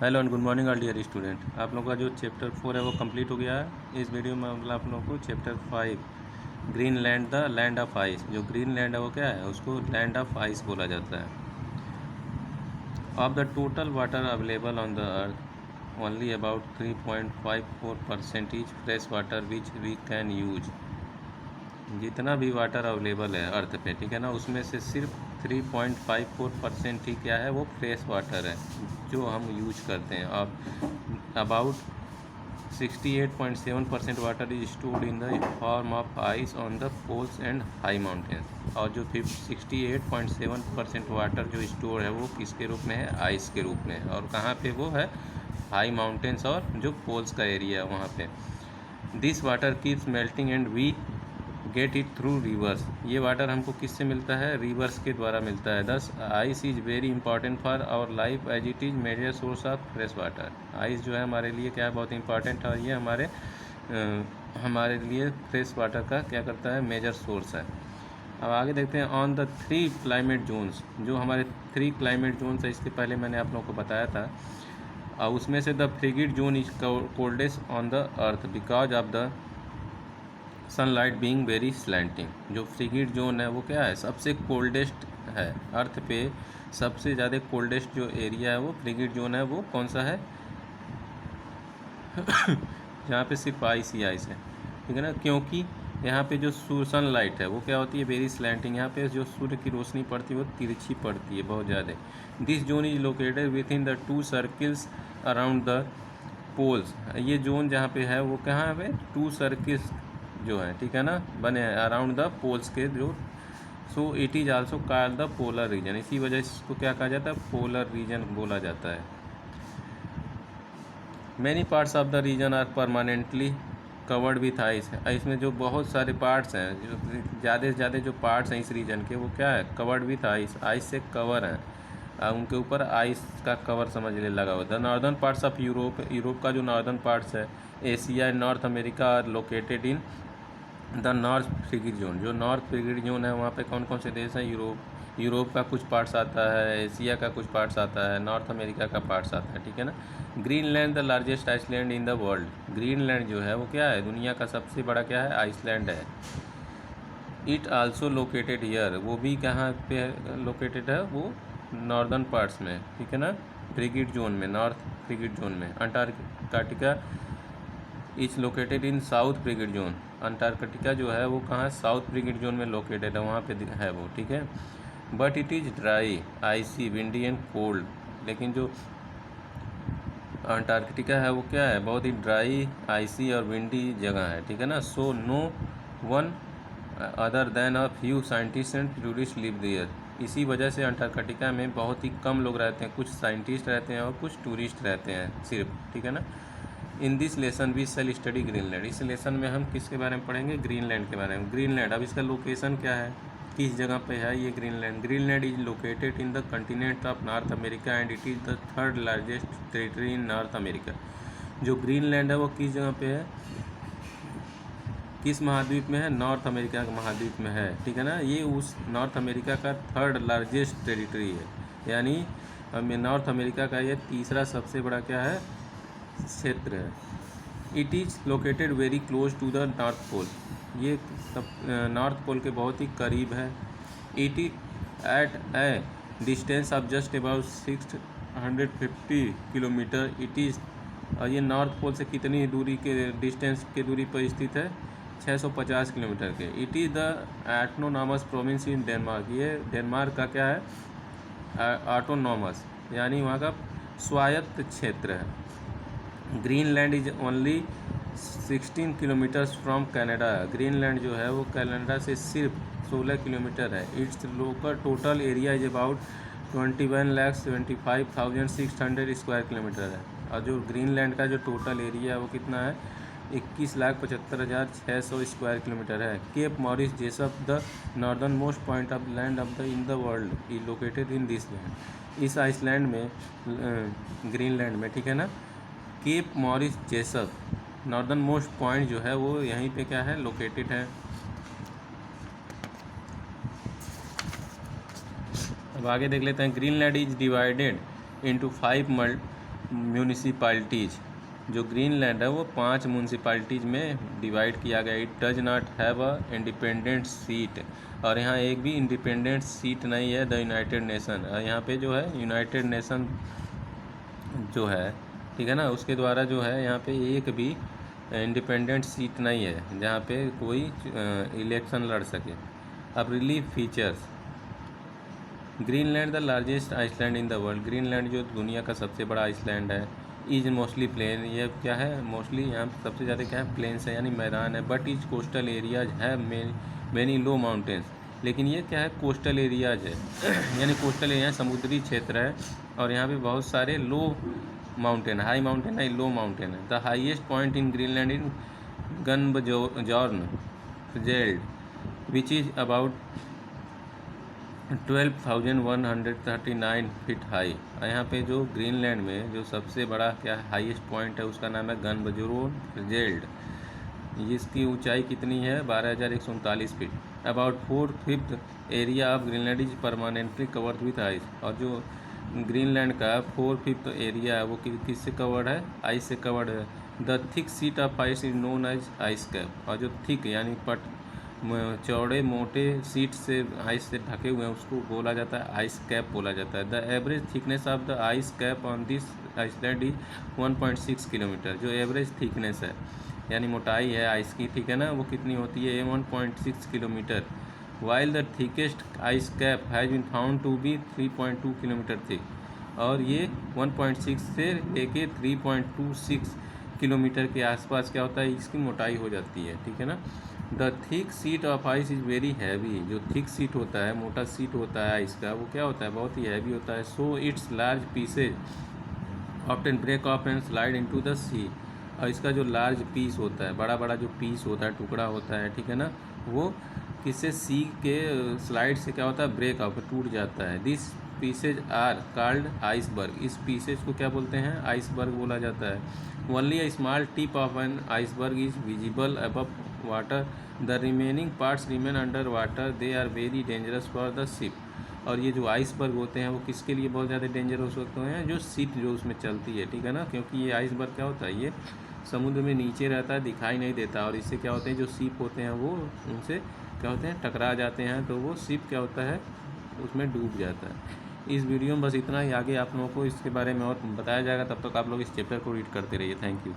Hello and good morning all dear student. आप लोगों का जो चैप्टर 4 है वो कंप्लीट हो गया है। इस वीडियो में मतलब आप लोगों को chapter 5 Greenland the land of ice, जो ग्रीनलैंड है वो क्या है, उसको लैंड ऑफ आइस बोला जाता है। Of the total water available on the earth only about 3.54% is fresh water which we can use. जितना भी वाटर अवेलेबल है अर्थ पे, ठीक है ना, उसमें से सिर्फ 3.54% ही क्या है, वो फ्रेश वाटर है जो हम यूज करते हैं। अब about 68.7% water is stored in the form of ice on the poles and high mountains. और जो 68.7% वाटर जो स्टोर है वो किसके रूप में है, आइस के रूप में। और कहाँ पे वो है, हाई माउंटेन्स और जो पोल्स का एरिया है वहाँ पे। This water keeps melting and we get it through rivers. ये वाटर हमको किससे मिलता है, रिवर्स के द्वारा मिलता है। This ice is very important for our life as it is major source of fresh water. Ice जो है हमारे लिए क्या है, बहुत इंपॉर्टेंट है, और ये हमारे लिए फ्रेश वाटर का क्या करता है, मेजर सोर्स है। अब आगे देखते हैं ऑन द 3 क्लाइमेट जोन्स। जो हमारे 3 क्लाइमेट जोन्स है, इसके पहले मैंने आप लोगों को बताया था। और उसमें से the frigid zone is coldest on the earth because of the sunlight being very slanting. जो फ्रिगिड जोन है वो क्या है, सबसे कोल्डेस्ट है अर्थ पे। सबसे ज़्यादा कोल्डेस्ट जो एरिया है वो फ्रिगिड जोन है। वो कौन सा है, जहाँ पे सिर्फ आइस ही आइस है, ठीक है ना। क्योंकि यहाँ पे जो सनलाइट है वो क्या होती है, वेरी स्लैंटिंग। यहाँ पे जो सूर्य की रोशनी पड़ती है वो तिरछी पड़ती है बहुत ज़्यादा। This zone is located within the 2 circles around the poles. ये जोन जहाँ पे है वो कहाँ पे, 2 सर्किल्स जो है, ठीक है ना, बने हैं अराउंड द पोल्स के जो। So it is also called the polar region. इसी वजह से इसको क्या कहा जाता है, पोलर रीजन बोला जाता है। Many parts of the region are permanently covered with ice. इसमें जो बहुत सारे पार्ट्स हैं, जो ज़्यादा से ज़्यादा जो पार्ट्स हैं इस रीजन के, वो क्या है, कवर्ड विथ आइस, आइस से कवर हैं। उनके ऊपर आइस का कवर समझ ले लगा हुआ। The northern parts of Europe, Europe का जो नॉर्दर्न पार्ट्स है, Asia and North America are located in the north frigid zone. जो नॉर्थ फ्रिगिड जोन है वहाँ पे कौन कौन से देश हैं, यूरोप का कुछ पार्ट्स आता है, एशिया का कुछ पार्ट्स आता है, नॉर्थ अमेरिका का पार्ट्स आता है, ठीक है ना। Greenland the largest island in the world. Greenland जो है वो क्या है, दुनिया का सबसे बड़ा क्या है, आइसलैंड है। इट आल्सो लोकेटेड हियर, वो भी कहाँ पे लोकेटेड है, वो नॉर्दर्न पार्ट्स में, ठीक है ना, फ्रिगिड जोन में, नॉर्थ फ्रिगिड जोन में। Antarctica is located in south frigid zone. Antarctica जो है वो कहाँ, साउथ फ्रिगिड जोन में लोकेटेड है, वहाँ पे है वो, ठीक है। But it is dry, icy, windy and cold. लेकिन जो अंटार्कटिका है वो क्या है, बहुत ही ड्राई, आइसी और विंडी जगह है, ठीक है ना। So no one other than a few scientist and tourist live there. इसी वजह से अंटार्कटिका में बहुत ही कम लोग रहते हैं, कुछ साइंटिस्ट रहते हैं और कुछ टूरिस्ट रहते हैं सिर्फ, ठीक है ना। In this lesson we shall study Greenland. इस लेसन में हम किसके बारे में पढ़ेंगे, ग्रीनलैंड के बारे में। ग्रीनलैंड, अब इसका लोकेशन क्या है, किस जगह पे है ये Greenland. Greenland is located in the continent of north America and it is the 3rd largest territory in north America. जो ग्रीनलैंड है वो किस जगह पे है, किस महाद्वीप में है, नॉर्थ अमेरिका के महाद्वीप में है, ठीक है ना। ये उस नॉर्थ अमेरिका का 3rd लार्जेस्ट टेरिटरी है, यानी नॉर्थ अमेरिका का ये तीसरा सबसे बड़ा क्या है, क्षेत्र है। It is located very close to the north pole. ये नॉर्थ पोल के बहुत ही करीब है। It is at a distance of just about 650 kilometre. It is, और ये नॉर्थ पोल से कितनी दूरी के डिस्टेंस के दूरी पर स्थित है, 650 किलोमीटर के। It is the autonomous province in Denmark. ये डेनमार्क का क्या है, ऑटोनॉमस, यानी वहाँ का स्वायत्त क्षेत्र है। Greenland is only 16 kilometres from Canada. Greenland जो है वो कनाडा से सिर्फ 16 किलोमीटर है। It's local total area is about 21,75,600 square kilometre है। और जो ग्रीनलैंड का जो टोटल एरिया है वो कितना है, 21,75,600 स्क्वायर किलोमीटर है। Cape Morris Jesup the northern most point of land of the in the world is located in this land. इस आइसलैंड में, ग्रीनलैंड में, ठीक है ना, Cape Morris Jesup northern most point जो है वो यहीं पे क्या है, लोकेटेड है। अब आगे देख लेते हैं। Greenland is divided into 5 municipalities. जो ग्रीनलैंड है वो 5 म्यूनिसिपैलिटीज़ में डिवाइड किया गया। It does not have a independent seat, और यहाँ एक भी इंडिपेंडेंट सीट नहीं है। द यूनाइटेड नेशन, यहाँ पे जो है यूनाइटेड नेशन जो है, ठीक है ना, उसके द्वारा जो है यहाँ पे एक भी इंडिपेंडेंट सीट नहीं है जहाँ पे कोई इलेक्शन लड़ सके। अब relief features. Greenland the largest island in the world. Greenland जो दुनिया का सबसे बड़ा आइसलैंड है। इज मोस्टली प्लेन, ये क्या है, मोस्टली यहाँ सबसे ज़्यादा क्या है, प्लेन्स है यानी मैदान है। बट इज कोस्टल एरियाज है मैनी लो माउंटेन्स, लेकिन ये क्या है, कोस्टल एरियाज है यानी कोस्टल एरिया समुद्री क्षेत्र है, और यहाँ पे बहुत सारे लो माउंटेन, हाई माउंटेन नहीं, लो माउंटेन है। The highest point in Greenland in Gunnbjorn Fjeld which is about 12,139 feet high. यहाँ पे जो ग्रीनलैंड में जो सबसे बड़ा क्या हाईएस्ट पॉइंट है उसका नाम है गनबजोरोन जेल्ड। इसकी ऊंचाई कितनी है, 12,139 feet. About 4/5 area of Greenland is permanently covered with ice. और जो ग्रीनलैंड का 4/5 एरिया है वो किससे कवर्ड है, आइस से कवर्ड है। The thick sheet of ice is known as ice cap. और जो थिक यानी चौड़े मोटे सीट से आइस से ढके हुए हैं उसको बोला जाता है आइस कैप बोला जाता है। The average thickness of the ice cap on this island is 1.6 kilometre. जो एवरेज थिकनेस है यानी मोटाई है आइस की, ठीक है ना, वो कितनी होती है, 1.6 kilometre. While the thickest ice cap has been found to be 3.2 kilometre thick. और ये 1.6 से लेके 3.26 किलोमीटर के आसपास क्या होता है, इसकी मोटाई हो जाती है, ठीक है ना। The thick sheet of ice is very heavy. जो थिक सीट होता है, मोटा सीट होता है आइस का, वो क्या होता है, बहुत ही हैवी होता है। So it's large pieces often break off and slide into the sea. और इसका जो लार्ज पीस होता है, बड़ा बड़ा जो पीस होता है, टुकड़ा होता है, ठीक है ना, वो किससे, सी के स्लाइड से क्या होता है, ब्रेक ऑफ, टूट जाता है। This pieces are called iceberg. इस पीसेज को क्या बोलते हैं, आइसबर्ग बोला जाता है। Only a small tip of an iceberg is visible above water, the remaining parts remain under water, they are very dangerous for the ship. और ये जो आइसबर्ग होते हैं वो किसके लिए बहुत ज़्यादा डेंजरस होते हैं, जो शिप जो उसमें चलती है, ठीक है ना, क्योंकि ये आइसबर्ग क्या होता है, ये समुद्र में नीचे रहता है, दिखाई नहीं देता, और इससे क्या होते हैं, जो शिप होते हैं वो उनसे क्या होते हैं, टकरा जाते हैं, तो वो शिप क्या होता है, उसमें डूब जाता है। इस वीडियो में बस इतना ही। आगे आप लोगों को इसके बारे में और बताया जाएगा, तब तक आप लोग इस चैप्टर को रीड करते रहिए। Thank you.